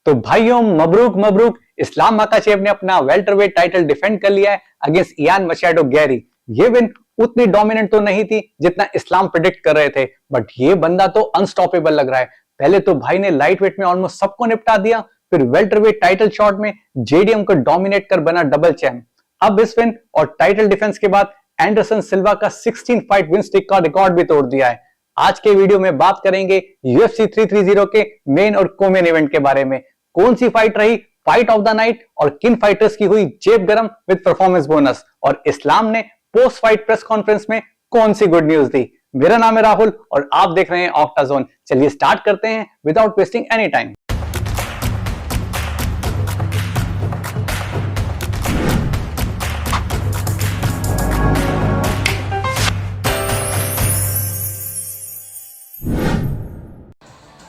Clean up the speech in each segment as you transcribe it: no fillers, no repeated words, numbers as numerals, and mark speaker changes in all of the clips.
Speaker 1: तो भाइयों Mabrook Mabrook, इस्लाम माकाचेव ने अपना वेल्टरवेट टाइटल डिफेंड कर लिया है अगेंस्ट इयान मचैडो गैरी। ये विन उतनी डोमिनेंट तो नहीं थी जितना इस्लाम प्रेडिक्ट कर रहे थे, बट ये बंदा तो अनस्टॉपेबल लग रहा है। पहले तो भाई ने लाइट वेट में ऑलमोस्ट सबको निपटा दिया, फिर वेल्टरवेट टाइटल शॉट में जेडीएम को डोमिनेट कर बना डबल चैंप। अब इस विन और टाइटल डिफेंस के बाद एंडरसन सिल्वा का 16 फाइट विन स्ट्रिक का रिकॉर्ड भी तोड़ दिया है। आज के वीडियो में बात करेंगे यूएफसी 330 के मेन और कोमेन इवेंट के बारे में। कौन सी फाइट रही फाइट ऑफ द नाइट और किन फाइटर्स की हुई जेब गरम विद परफॉर्मेंस बोनस, और इस्लाम ने पोस्ट फाइट प्रेस कॉन्फ्रेंस में कौन सी गुड न्यूज दी। मेरा नाम है राहुल और आप देख रहे हैं ऑक्टाजोन। चलिए स्टार्ट करते हैं विदाउट वेस्टिंग एनी टाइम।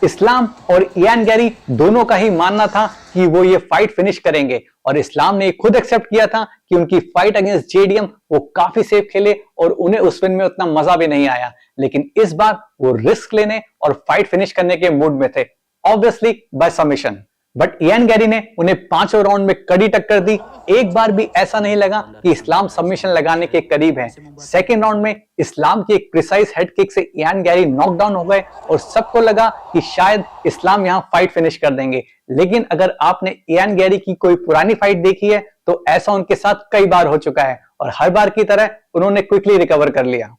Speaker 1: इस्लाम और इयान गैरी दोनों का ही मानना था कि वो ये फाइट फिनिश करेंगे, और इस्लाम ने खुद एक्सेप्ट किया था कि उनकी फाइट अगेंस्ट जेडीएम वो काफी सेफ खेले और उन्हें उस विन में उतना मजा भी नहीं आया। लेकिन इस बार वो रिस्क लेने और फाइट फिनिश करने के मूड में थे, obviously by submission. But Ian Garry ने उन्हें पांचों राउंड में कड़ी टक्कर दी। एक बार भी ऐसा नहीं लगा कि इस्लाम सबमिशन लगाने के करीब है। सेकेंड राउंड में इस्लाम की एक प्रिसाइज हेड किक से इयान गैरी नॉकडाउन हो गए और सबको लगा कि शायद इस्लाम यहां फाइट फिनिश कर देंगे। लेकिन अगर आपने इयान गैरी की कोई पुरानी फाइट देखी है तो ऐसा उनके साथ कई बार हो चुका है और हर बार की तरह उन्होंने क्विकली रिकवर कर लिया।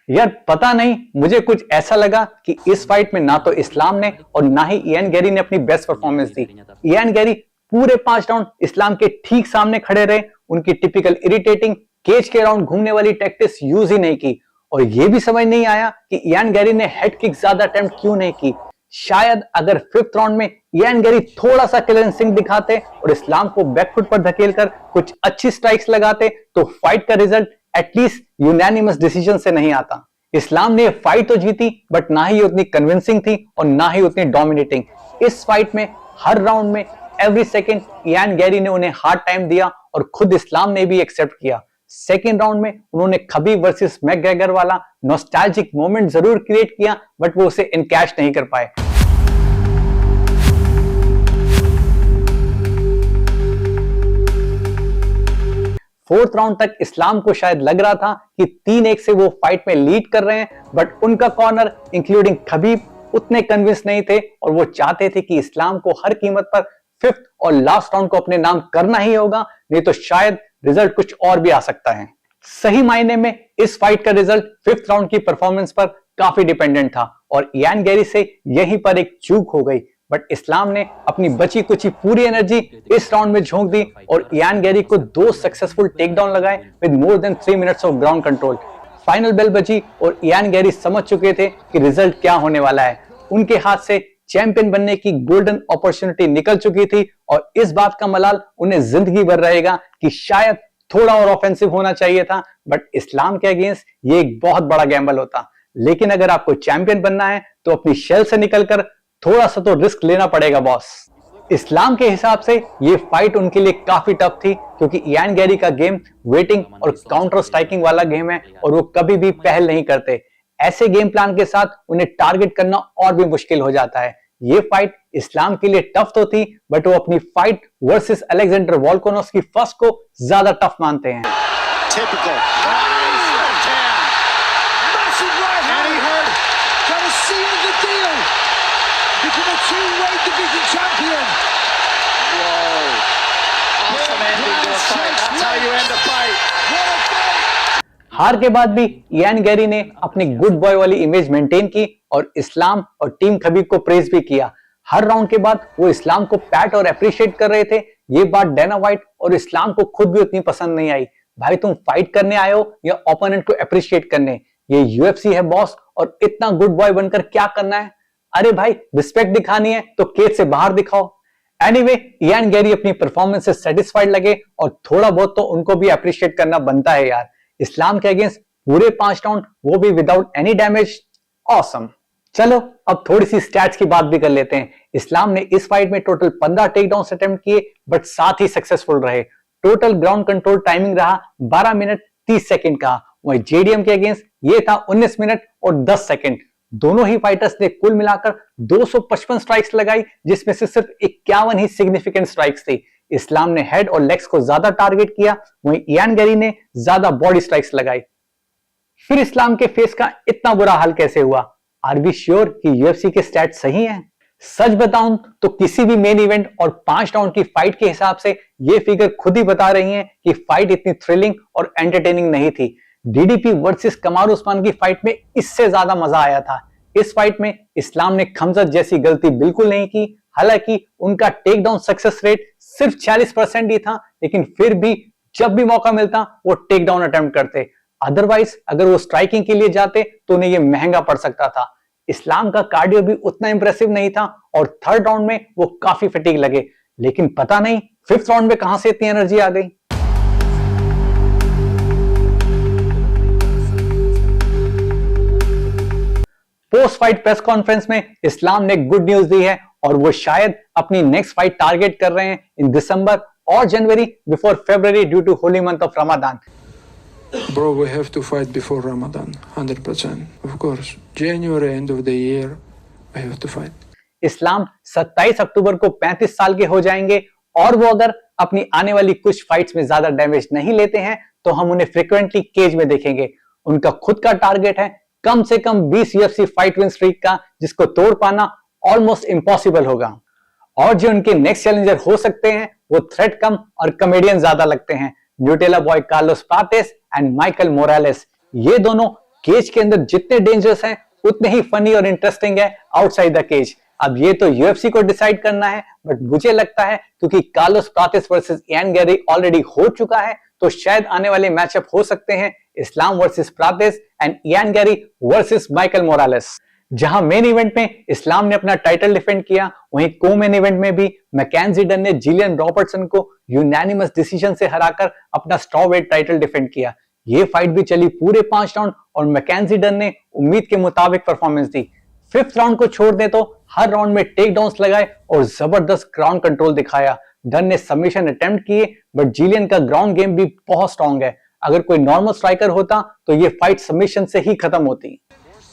Speaker 1: यार पता नहीं, मुझे कुछ ऐसा लगा कि इस फाइट में ना तो इस्लाम ने और ना ही इयान गैरी ने अपनी बेस्ट परफॉर्मेंस दी। इयान गैरी पूरे 5 राउंड इस्लाम के ठीक सामने खड़े रहे, उनकी टिपिकल इरिटेटिंग केज के राउंड घूमने वाली टैक्टिक्स यूज ही नहीं की, और यह भी समझ नहीं आया कि इयान गैरी ने हेड किक ज्यादा अटेम्प्ट क्यों नहीं की। शायद अगर 5th राउंड में इयान गैरी थोड़ा सा किलर इंस्टिंक्ट दिखाते और इस्लाम को बैकफुट पर धकेलकर कुछ अच्छी स्ट्राइक्स लगाते तो फाइट का रिजल्ट एटलीस्ट यूनानिमस डिसीजन से नहीं आता। इस्लाम ने फाइट तो जीती, बट ना ही उतनी कन्विंसिंग थी और ना ही उतनी डोमिनेटिंग। इस फाइट में हर राउंड में एवरी सेकंड इयान गैरी ने उन्हें हार्ड टाइम दिया और खुद इस्लाम ने भी एक्सेप्ट किया। सेकेंड राउंड में उन्होंने खबीब वर्सेस मैकग्रेगर वाला नॉस्टैल्जिक मोमेंट जरूर क्रिएट किया, बट वो उसे इनकैश नहीं कर पाए। फोर्थ राउंड तक इस्लाम को शायद लग रहा था कि 3-1 से वो फाइट में लीड कर रहे हैं, बट उनका कॉर्नर इंक्लूडिंग खबीब उतने कन्विंस नहीं थे और वो चाहते थे कि इस्लाम को हर कीमत पर 5th और लास्ट राउंड को अपने नाम करना ही होगा, नहीं तो शायद रिजल्ट कुछ और भी आ सकता है। सही मायने में इस फाइट का रिजल्ट 5th राउंड की परफॉर्मेंस पर काफी डिपेंडेंट था और इयान गैरी से यहीं पर एक चूक हो गई, बट इस्लाम ने अपनी बची कुची पूरी एनर्जी इस राउंड में झोंक दी और इयान गैरी को 2 सक्सेसफुल टेकडाउन लगाए with more than 3 minutes of ground control. Final bell बजी और इयान गैरी समझ चुके थे कि रिजल्ट क्या होने वाला है। उनके हाथ से चैंपियन बनने की गोल्डन अपॉर्चुनिटी निकल चुकी थी और इस बात का मलाल उन्हें जिंदगी भर रहेगा कि शायद थोड़ा और ऑफेंसिव होना चाहिए था, बट इस्लाम के अगेंस्ट ये एक बहुत बड़ा गैम्बल होता। लेकिन अगर आपको चैंपियन बनना है तो अपनी शेल से निकलकर थोड़ा सा तो रिस्क लेना पड़ेगा बॉस। इस्लाम के हिसाब से ये फाइट उनके लिए काफी टफ थी, क्योंकि इयान गैरी का गेम वेटिंग और काउंटर स्ट्राइकिंग वाला गेम है और वो कभी भी पहल नहीं करते। ऐसे गेम प्लान के साथ उन्हें टारगेट करना और भी मुश्किल हो जाता है। ये फाइट इस्लाम के लिए टफ तो थी, बट वो अपनी fight versus Alexander Volkanovski first को ज्यादा टफ मानते हैं। हार के बाद भी इयान गैरी ने अपनी गुड बॉय वाली इमेज मेंटेन की और इस्लाम और टीम खबीब को प्रेज भी किया। हर राउंड के बाद वो इस्लाम को पैट और अप्रिशिएट कर रहे थे। ये बात डैना व्हाइट और इस्लाम को खुद भी उतनी पसंद नहीं आई। भाई तुम फाइट करने आए हो या ओपोनेंट को अप्रिशिएट करने? ये यूएफसी है बॉस, और इतना गुड बॉय बनकर क्या करना है? अरे भाई रिस्पेक्ट दिखानी है तो केज से बाहर दिखाओ। एनीवे, इयान गैरी अपनी परफॉर्मेंस से सेटिस्फाइड लगे और थोड़ा बहुत तो उनको भी अप्रिशिएट करना बनता है यार। इस्लाम के अगेंस्ट पूरे 5 राउंड, वो भी विदाउट एनी डैमेज, ऑसम। चलो अब थोड़ी सी स्टैट्स की बात भी कर लेते हैं। इस्लाम ने इस फाइट में टोटल 15 टेकडाउन अटेम्प्ट किए, बट 7 ही सक्सेसफुल रहे। टोटल ग्राउंड कंट्रोल टाइमिंग रहा 12 मिनट 30 सेकंड का। वहीं जेडीएम के अगेंस्ट ये था 19 मिनट और 10 सेकंड। दोनों ही फाइटर्स ने कुल मिलाकर 255 स्ट्राइक्स लगाई, जिसमें से सिर्फ 51 ही सिग्निफिकेंट स्ट्राइक्स थी। इस्लाम ने हेड और लेग्स को ज्यादा टारगेट किया, वहीं इयान गैरी ने ज्यादा बॉडी स्ट्राइक्स लगाई। फिर इस्लाम के फेस का इतना बुरा हाल कैसे हुआ? आर वी श्योर कि यूएफसी के स्टैट्स सही हैं? सच बताऊं तो किसी भी मेन इवेंट और 5 राउंड की फाइट के हिसाब से ये फिगर खुद ही बता रही हैं कि फाइट इतनी थ्रिलिंग और एंटरटेनिंग नहीं थी। डीडीपी वर्सेस कमार उस्मान की फाइट में इससे ज्यादा मजा आया था। इस फाइट में इस्लाम ने खमजत जैसी गलती बिल्कुल नहीं की। हालांकि उनका टेक डाउन सक्सेस रेट सिर्फ 46% ही था, लेकिन फिर भी जब भी मौका मिलता वो टेक डाउन अटेम्प्ट करते। अदरवाइज अगर वो स्ट्राइकिंग के लिए जाते तो उन्हें ये महंगा पड़ सकता था। इस्लाम का कार्डियो भी उतना इंप्रेसिव नहीं था और थर्ड राउंड में वो काफी फटीग लगे, लेकिन पता नहीं फिफ्थ राउंड में कहां से इतनी एनर्जी आ गई। पोस्ट फाइट प्रेस कॉन्फ्रेंस में इस्लाम ने गुड न्यूज दी है और वो शायद अपनी नेक्स्ट फाइट टारगेट कर रहे हैं इन दिसंबर और January before February due to holy month of Ramzan.
Speaker 2: Bro, we have to fight before Ramadan, 100%. Of course, January, end of the year, we have to fight.
Speaker 1: इस्लाम 27 अक्टूबर को 35 साल के हो जाएंगे और वो अगर अपनी आने वाली कुछ फाइट्स में ज्यादा डैमेज नहीं लेते हैं तो हम उन्हें फ्रीक्वेंटली केज में देखेंगे। उनका खुद का टारगेट है कम से कम 20 यूएफसी फाइट विन स्ट्रीक का, जिसको तोड़ पाना ऑलमोस्ट इम्पॉसिबल होगा। और जो उनके नेक्स्ट चैलेंजर हो सकते हैं वो थ्रेट कम और कॉमेडियन ज्यादा लगते हैं। Nutella boy Carlos Prates and Michael Morales, ये दोनों केज के अंदर जितने डेंजरस हैं उतने ही फनी और इंटरेस्टिंग है आउटसाइड द केज। अब ये तो यूएफसी को डिसाइड करना है, बट मुझे लगता है क्योंकि Carlos Prates versus Ian Garry already हो चुका है तो शायद आने वाले मैचअप हो सकते हैं Islam versus Prates and Ian Garry versus Michael Morales. जहां मेन इवेंट में इस्लाम ने अपना टाइटल डिफेंड किया, वहीं को मेन इवेंट में भी मैकेंजी डन ने जिलियन रॉबर्टसन को यूनानिमस डिसीजन से हराकर अपना स्ट्रॉवेट टाइटल डिफेंड किया। ये फाइट भी चली पूरे 5 राउंड और मैकेंजी डन ने उम्मीद के मुताबिक परफॉर्मेंस दी। फिफ्थ राउंड को छोड़ दे तो हर राउंड में टेक डाउन्स लगाए और जबरदस्त ग्राउंड कंट्रोल दिखाया। डन ने सबमिशन अटेम्प्ट किए, बट जिलियन का ग्राउंड गेम भी बहुत स्ट्रॉन्ग है। अगर कोई नॉर्मल स्ट्राइकर होता तो ये फाइट सबमिशन से ही खत्म होती।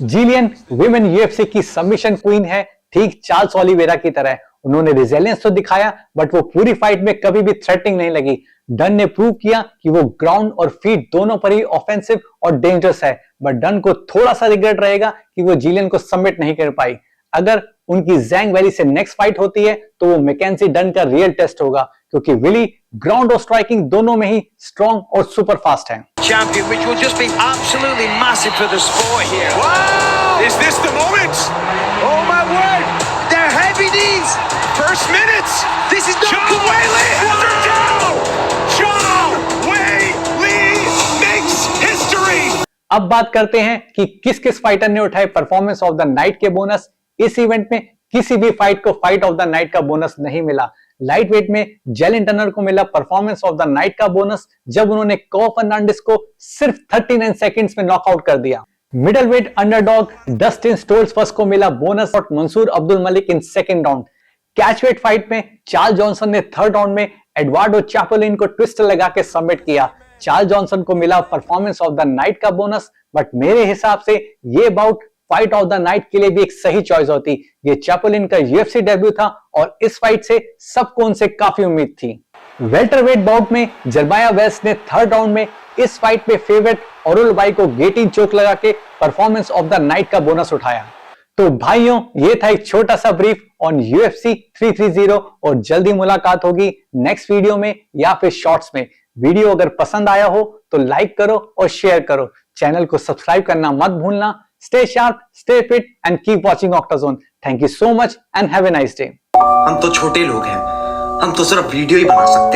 Speaker 1: जिलियन विमेन यूएफसी की सबमिशन क्वीन है, ठीक चार्ल्स ओलिवेरा की तरह। उन्होंने रिजिलियंस तो दिखाया, बट वो पूरी फाइट में कभी भी थ्रेटनिंग नहीं लगी। डन ने प्रूव किया कि वो ग्राउंड और फीट दोनों पर ही ऑफेंसिव और डेंजरस है, बट डन को थोड़ा सा रिग्रेट रहेगा कि वो जिलियन को सबमिट नहीं कर पाई। अगर उनकी जैंग वैली से नेक्स्ट फाइट होती है तो वो मैकेंजी डन का रियल टेस्ट होगा, क्योंकि विली ग्राउंड और स्ट्राइकिंग दोनों में ही स्ट्रॉन्ग और सुपर फास्ट है।
Speaker 3: Champion, which will just be absolutely massive for the sport here. Wow! Is this the moment? Oh my word! They're heavy knees. First minutes. This is not Weili. Zhang Weili makes history.
Speaker 1: अब बात करते हैं कि किस किस fighter ने उठाए performance of the night के बोनस। इस इवेंट में किसी भी फाइट को फाइट ऑफ द नाइट का बोनस नहीं मिला। लाइट वेट में जेलिन टर्नर को मिला परफॉर्मेंस ऑफ द नाइट का बोनस जब उन्होंने को फर्नांडिस को सिर्फ 39 सेकंड्स में नॉकआउट कर दिया। Middleweight underdog Dustin Stolsworth को मिला बोनस और Mansur Abdul Malik in second round. Catchweight fight में चार्ल्स जॉनसन ने थर्ड राउंड में एडवार्डो चैपोलिन को ट्विस्टर लगा के सबमिट किया। चार्ल्स जॉनसन को मिला परफॉर्मेंस ऑफ द नाइट का बोनस, बट मेरे हिसाब से ये bout fight of the night के लिए भी एक सही चॉइस होती। ये चैपोलिन का यूएफसी डेब्यू था और इस फाइट से सबको उनसे काफी उम्मीद थी। वेल्टरवेट बाउट में जरमाया वेस्ट ने थर्ड राउंड में इस फाइट में फेवरेट औरुल बाई को गेटिंग चोक लगा के परफॉर्मेंस ऑफ द नाइट का बोनस उठाया। तो भाइयों, ये था एक छोटा सा ब्रीफ ऑन यूएफसी 330 और जल्दी मुलाकात होगी नेक्स्ट वीडियो में या फिर शॉर्ट्स में। वीडियो अगर पसंद आया हो तो लाइक करो और शेयर करो। चैनल को सब्सक्राइब करना मत भूलना। Stay sharp, stay fit and keep watching Octazone. Thank you so much and have a nice day.
Speaker 4: हम तो छोटे लोग हैं, हम तो सिर्फ वीडियो ही बना सकते हैं।